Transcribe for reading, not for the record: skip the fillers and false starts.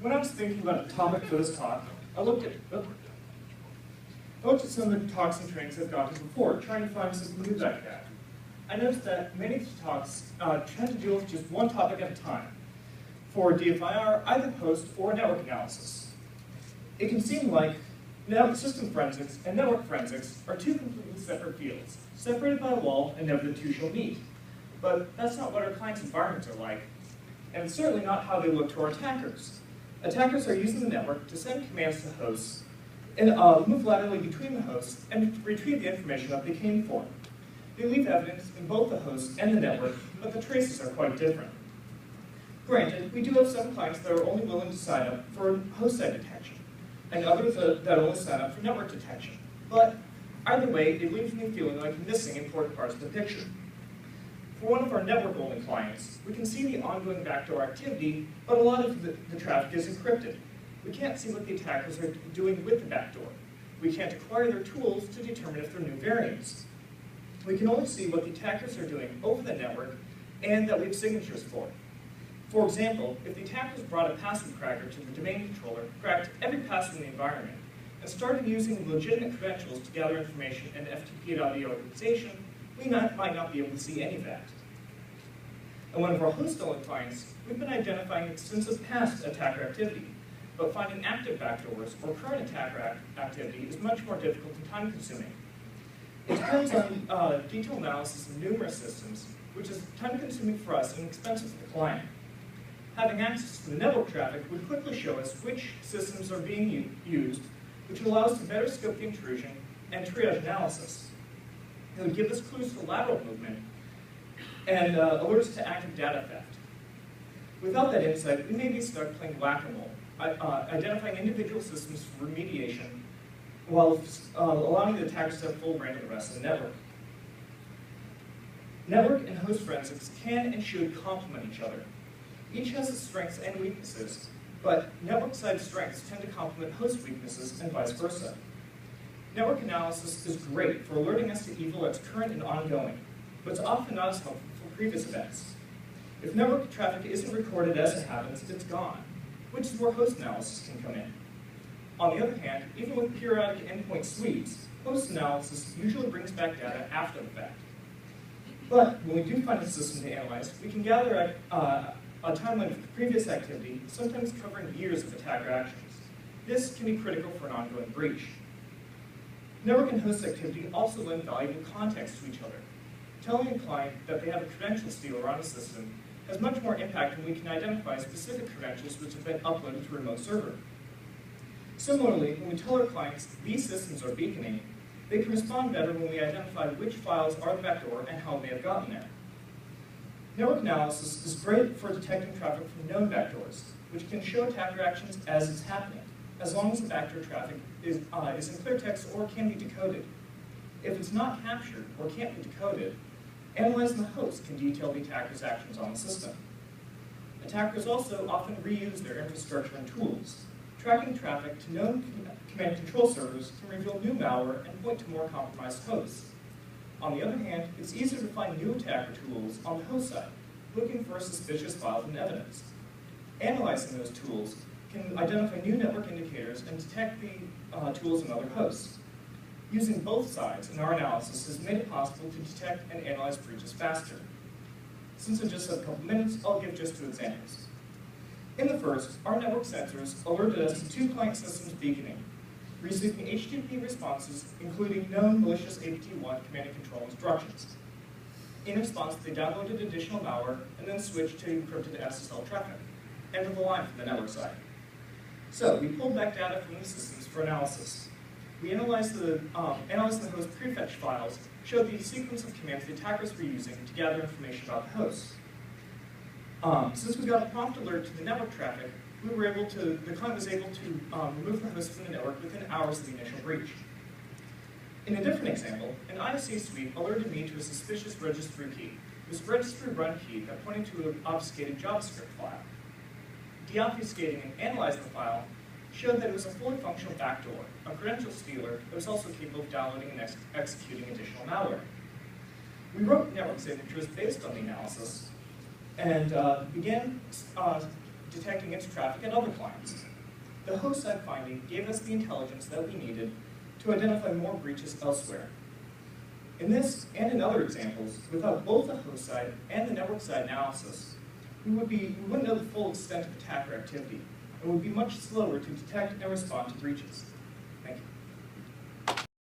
When I was thinking about a topic for this talk, I looked at some of the talks and trainings I've gone to before, trying to find something new that I could add. I noticed that many of the talks tend to deal with just one topic at a time. For DFIR, either host or network analysis. It can seem like system forensics and network forensics are two completely separate fields, separated by a wall and never the two shall meet. But that's not what our clients' environments are like, and it's certainly not how they look to our attackers. Attackers are using the network to send commands to hosts and move laterally between the hosts and retrieve the information that they came for. They leave evidence in both the host and the network, but the traces are quite different. Granted, we do have some clients that are only willing to sign up for host-side detection, and others that only sign up for network detection. But either way, it leaves me feeling like I'm missing important parts of the picture. For one of our network-only clients, we can see the ongoing backdoor activity, but a lot of the traffic is encrypted. We can't see what the attackers are doing with the backdoor. We can't acquire their tools to determine if they're new variants. We can only see what the attackers are doing over the network and that we have signatures for. For example, if the attackers brought a password cracker to the domain controller, cracked every password in the environment, and started using legitimate credentials to gather information and FTP it out of the organization, we might not be able to see any of that. And one of our host-only clients, we've been identifying extensive past attacker activity, but finding active backdoors or current attacker activity is much more difficult and time-consuming. It depends on detailed analysis of numerous systems, which is time-consuming for us and expensive for the client. Having access to the network traffic would quickly show us which systems are being used, which would allow us to better scope the intrusion and triage analysis. It would give us clues to lateral movement and alerts to active data theft. Without that insight, we may be stuck playing whack-a-mole, identifying individual systems for remediation while allowing the attackers to have full reign of the rest of the network. Network and host forensics can and should complement each other. Each has its strengths and weaknesses, but network-side strengths tend to complement host weaknesses and vice versa. Network analysis is great for alerting us to evil that's current and ongoing, but it's often not as helpful for previous events. If network traffic isn't recorded as it happens, it's gone, which is where host analysis can come in. On the other hand, even with periodic endpoint sweeps, host analysis usually brings back data after the fact. But when we do find a system to analyze, we can gather a timeline of previous activity, sometimes covering years of attacker actions. This can be critical for an ongoing breach. Network and host activity also lend valuable context to each other. Telling a client that they have a credential stealer on a system has much more impact when we can identify specific credentials which have been uploaded to a remote server. Similarly, when we tell our clients these systems are beaconing, they can respond better when we identify which files are the backdoor and how they have gotten there. Network analysis is great for detecting traffic from known backdoors, which can show attacker actions as it's happening, as long as the backdoor traffic is in clear text or can be decoded. If it's not captured or can't be decoded, analyzing the host can detail the attacker's actions on the system. Attackers also often reuse their infrastructure and tools. Tracking traffic to known command control servers can reveal new malware and point to more compromised hosts. On the other hand, it's easier to find new attacker tools on the host side, looking for suspicious files and evidence. Analyzing those tools can identify new network indicators and detect the tools in other hosts. Using both sides in our analysis has made it possible to detect and analyze breaches faster. Since I just have a couple minutes, I'll give just 2 examples. In the first, our network sensors alerted us to 2 client systems beaconing, receiving HTTP responses including known malicious APT1 command and control instructions. In response, they downloaded additional malware and then switched to encrypted SSL traffic, end of the line from the network side. So we pulled back data from the systems for analysis. We analyzed the host prefetch files, showed the sequence of commands the attackers were using to gather information about the host. Since we got a prompt alert to the network traffic, the client was able to remove the host from the network within hours of the initial breach. In a different example, an ISC suite alerted me to a suspicious registry key. It was a registry run key that pointed to an obfuscated JavaScript file. Deobfuscating and analyzing the file showed that it was a fully functional backdoor, a credential stealer that was also capable of downloading and executing additional malware. We wrote network signatures based on the analysis and began detecting inter-traffic at other clients. The host side finding gave us the intelligence that we needed to identify more breaches elsewhere. In this and in other examples, without both the host side and the network side analysis, we wouldn't know the full extent of attacker activity, and would be much slower to detect and respond to breaches. Thank you.